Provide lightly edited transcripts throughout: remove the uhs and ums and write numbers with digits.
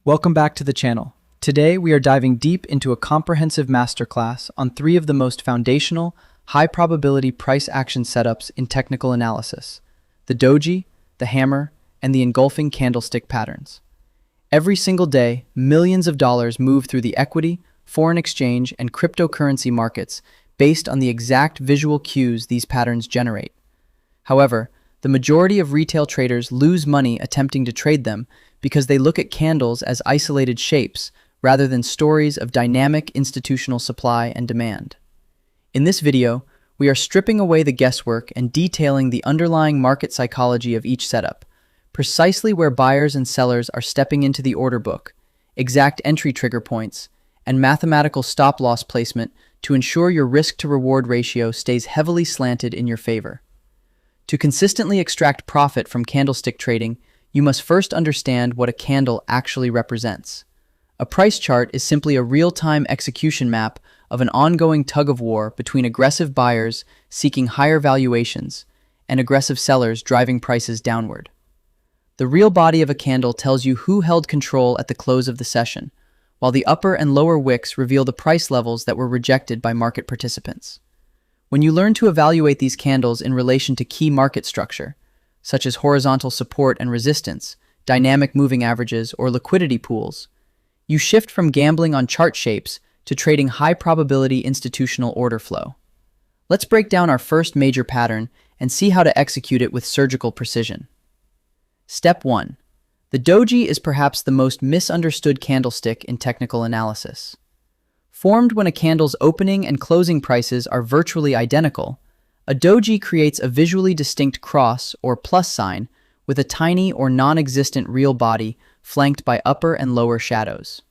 Welcome back to the channel. Today we are diving deep into a comprehensive masterclass on three of the most foundational, high-probability price action setups in technical analysis: the Doji, the hammer, and the engulfing candlestick patterns. Every single day, millions of dollars move through the equity, foreign exchange, and cryptocurrency markets based on the exact visual cues these patterns generate. However, the majority of retail traders lose money attempting to trade them because they look at candles as isolated shapes rather than stories of dynamic institutional supply and demand. In this video, we are stripping away the guesswork and detailing the underlying market psychology of each setup, precisely where buyers and sellers are stepping into the order book, exact entry trigger points, and mathematical stop-loss placement to ensure your risk-to-reward ratio stays heavily slanted in your favor. To consistently extract profit from candlestick trading, you must first understand what a candle actually represents. A price chart is simply a real-time execution map of an ongoing tug-of-war between aggressive buyers seeking higher valuations and aggressive sellers driving prices downward. The real body of a candle tells you who held control at the close of the session, while the upper and lower wicks reveal the price levels that were rejected by market participants. When you learn to evaluate these candles in relation to key market structure, such as horizontal support and resistance, dynamic moving averages, or liquidity pools, you shift from gambling on chart shapes to trading high-probability institutional order flow. Let's break down our first major pattern and see how to execute it with surgical precision. Step 1. The Doji is perhaps the most misunderstood candlestick in technical analysis. Formed when a candle's opening and closing prices are virtually identical, a doji creates a visually distinct cross or plus sign with a tiny or non-existent real body flanked by upper and lower shadows.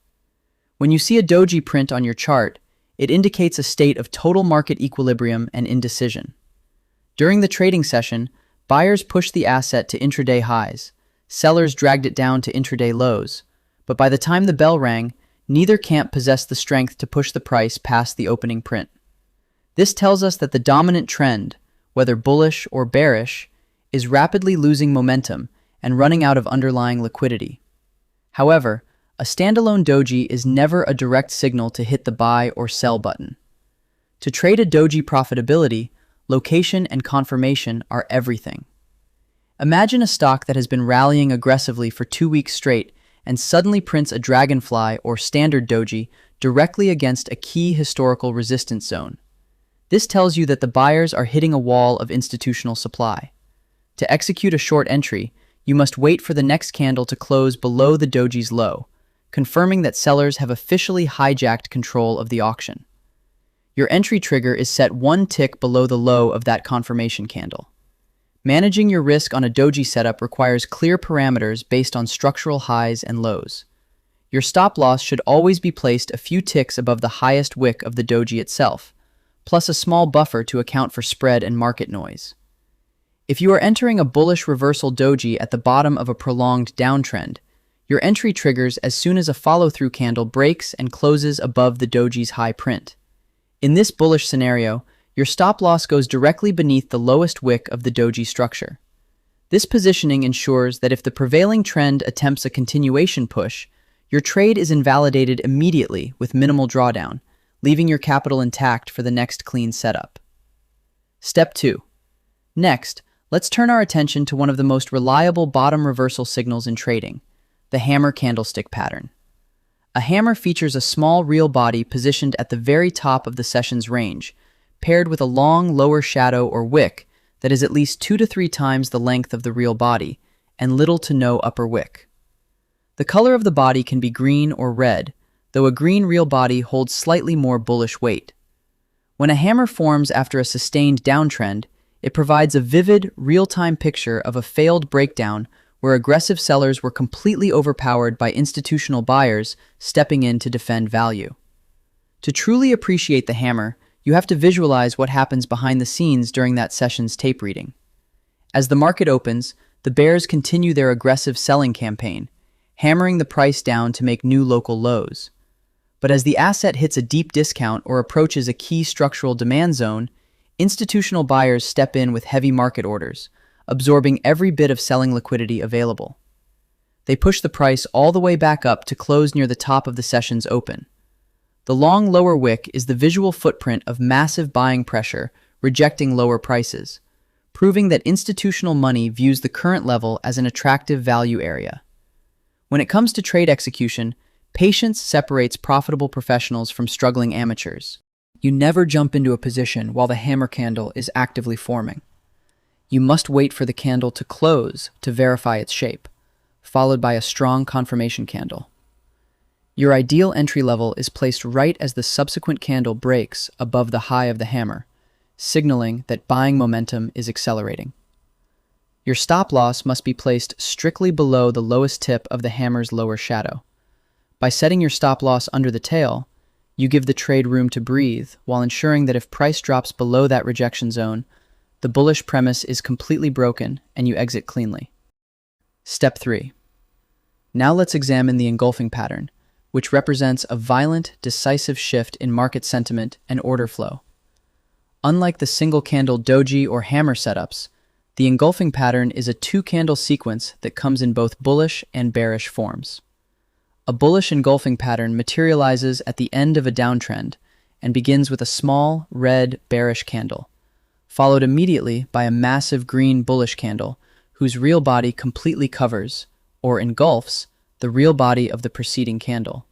When you see a doji print on your chart, it indicates a state of total market equilibrium and indecision. During the trading session, buyers pushed the asset to intraday highs, sellers dragged it down to intraday lows, but by the time the bell rang, neither camp possessed the strength to push the price past the opening print. This tells us that the dominant trend, whether bullish or bearish, is rapidly losing momentum and running out of underlying liquidity. However, a standalone doji is never a direct signal to hit the buy or sell button. To trade a doji profitability, location and confirmation are everything. Imagine a stock that has been rallying aggressively for 2 weeks straight and suddenly prints a dragonfly or standard doji directly against a key historical resistance zone. This tells you that the buyers are hitting a wall of institutional supply. To execute a short entry, you must wait for the next candle to close below the doji's low, confirming that sellers have officially hijacked control of the auction. Your entry trigger is set one tick below the low of that confirmation candle. Managing your risk on a doji setup requires clear parameters based on structural highs and lows. Your stop loss should always be placed a few ticks above the highest wick of the doji itself, plus a small buffer to account for spread and market noise. If you are entering a bullish reversal doji at the bottom of a prolonged downtrend, your entry triggers as soon as a follow-through candle breaks and closes above the doji's high print. In this bullish scenario, your stop loss goes directly beneath the lowest wick of the doji structure. This positioning ensures that if the prevailing trend attempts a continuation push, your trade is invalidated immediately with minimal drawdown, leaving your capital intact for the next clean setup. Step 2. Next, let's turn our attention to one of the most reliable bottom reversal signals in trading, the hammer candlestick pattern. A hammer features a small real body positioned at the very top of the session's range, paired with a long lower shadow or wick that is at least 2 to 3 times the length of the real body, and little to no upper wick. The color of the body can be green or red, though a green real body holds slightly more bullish weight. When a hammer forms after a sustained downtrend, it provides a vivid, real-time picture of a failed breakdown where aggressive sellers were completely overpowered by institutional buyers stepping in to defend value. To truly appreciate the hammer, you have to visualize what happens behind the scenes during that session's tape reading. As the market opens, the bears continue their aggressive selling campaign, hammering the price down to make new local lows. But as the asset hits a deep discount or approaches a key structural demand zone, institutional buyers step in with heavy market orders, absorbing every bit of selling liquidity available. They push the price all the way back up to close near the top of the session's open. The long lower wick is the visual footprint of massive buying pressure rejecting lower prices, proving that institutional money views the current level as an attractive value area. When it comes to trade execution, patience separates profitable professionals from struggling amateurs. You never jump into a position while the hammer candle is actively forming. You must wait for the candle to close to verify its shape, followed by a strong confirmation candle. Your ideal entry level is placed right as the subsequent candle breaks above the high of the hammer, signaling that buying momentum is accelerating. Your stop loss must be placed strictly below the lowest tip of the hammer's lower shadow. By setting your stop loss under the tail, you give the trade room to breathe while ensuring that if price drops below that rejection zone, the bullish premise is completely broken and you exit cleanly. Step 3. Now let's examine the engulfing pattern, which represents a violent, decisive shift in market sentiment and order flow. Unlike the single candle doji or hammer setups, the engulfing pattern is a two-candle sequence that comes in both bullish and bearish forms. A bullish engulfing pattern materializes at the end of a downtrend and begins with a small, red, bearish candle, followed immediately by a massive green bullish candle whose real body completely covers, or engulfs, the real body of the preceding candle.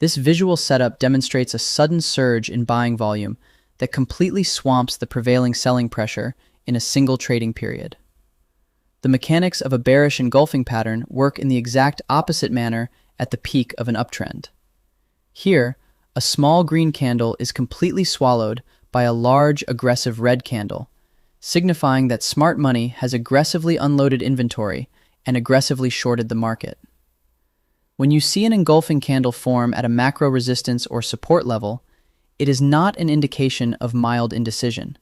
This visual setup demonstrates a sudden surge in buying volume that completely swamps the prevailing selling pressure in a single trading period. The mechanics of a bearish engulfing pattern work in the exact opposite manner at the peak of an uptrend. Here, a small green candle is completely swallowed by a large, aggressive red candle, signifying that smart money has aggressively unloaded inventory and aggressively shorted the market. When you see an engulfing candle form at a macro resistance or support level, it is not an indication of mild indecision.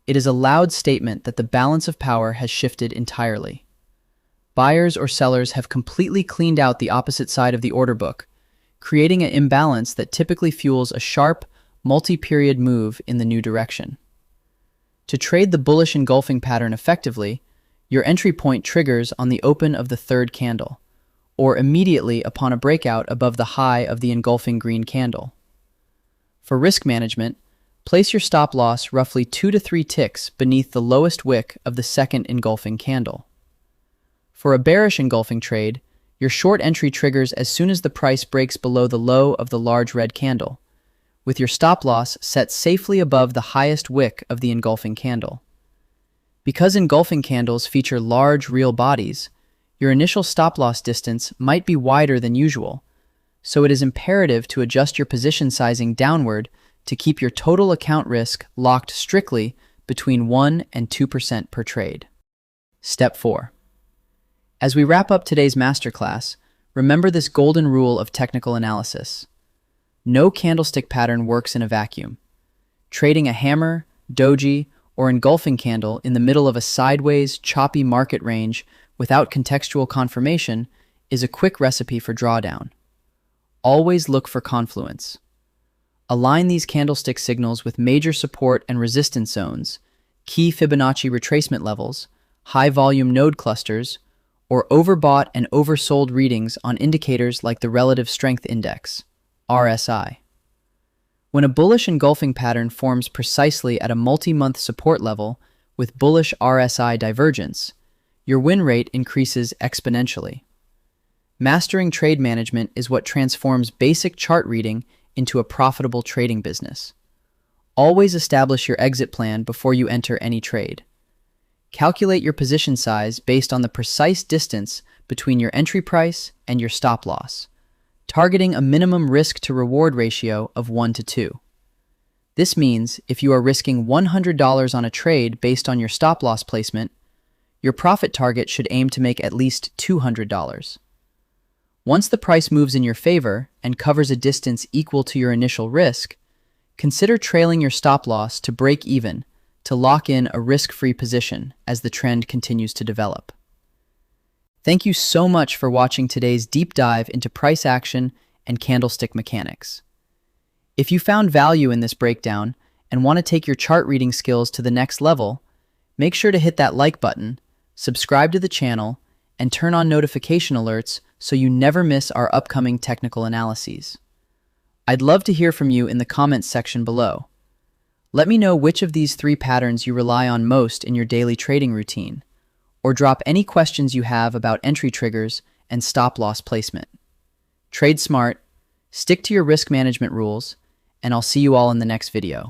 It is a loud statement that the balance of power has shifted entirely. Buyers or sellers have completely cleaned out the opposite side of the order book, creating an imbalance that typically fuels a sharp, multi-period move in the new direction. To trade the bullish engulfing pattern effectively, your entry point triggers on the open of the third candle, or immediately upon a breakout above the high of the engulfing green candle. For risk management, place your stop loss roughly 2 to 3 ticks beneath the lowest wick of the second engulfing candle. For a bearish engulfing trade, your short entry triggers as soon as the price breaks below the low of the large red candle, with your stop loss set safely above the highest wick of the engulfing candle. Because engulfing candles feature large real bodies, your initial stop loss distance might be wider than usual, so it is imperative to adjust your position sizing downward to keep your total account risk locked strictly between 1 and 2% per trade. Step 4. As we wrap up today's masterclass, remember this golden rule of technical analysis. No candlestick pattern works in a vacuum. Trading a hammer, doji, or engulfing candle in the middle of a sideways, choppy market range without contextual confirmation is a quick recipe for drawdown. Always look for confluence. Align these candlestick signals with major support and resistance zones, key Fibonacci retracement levels, high-volume node clusters, or overbought and oversold readings on indicators like the Relative Strength Index, RSI. When a bullish engulfing pattern forms precisely at a multi-month support level with bullish RSI divergence, your win rate increases exponentially. Mastering trade management is what transforms basic chart reading into a profitable trading business. Always establish your exit plan before you enter any trade. Calculate your position size based on the precise distance between your entry price and your stop loss, targeting a minimum risk-to-reward ratio of 1 to 2. This means if you are risking $100 on a trade based on your stop loss placement, your profit target should aim to make at least $200. Once the price moves in your favor and covers a distance equal to your initial risk, consider trailing your stop loss to break even to lock in a risk-free position as the trend continues to develop. Thank you so much for watching today's deep dive into price action and candlestick mechanics. If you found value in this breakdown and want to take your chart reading skills to the next level, make sure to hit that like button, subscribe to the channel, and turn on notification alerts so you never miss our upcoming technical analyses. I'd love to hear from you in the comments section below. Let me know which of these 3 patterns you rely on most in your daily trading routine, or drop any questions you have about entry triggers and stop-loss placement. Trade smart, stick to your risk management rules, and I'll see you all in the next video.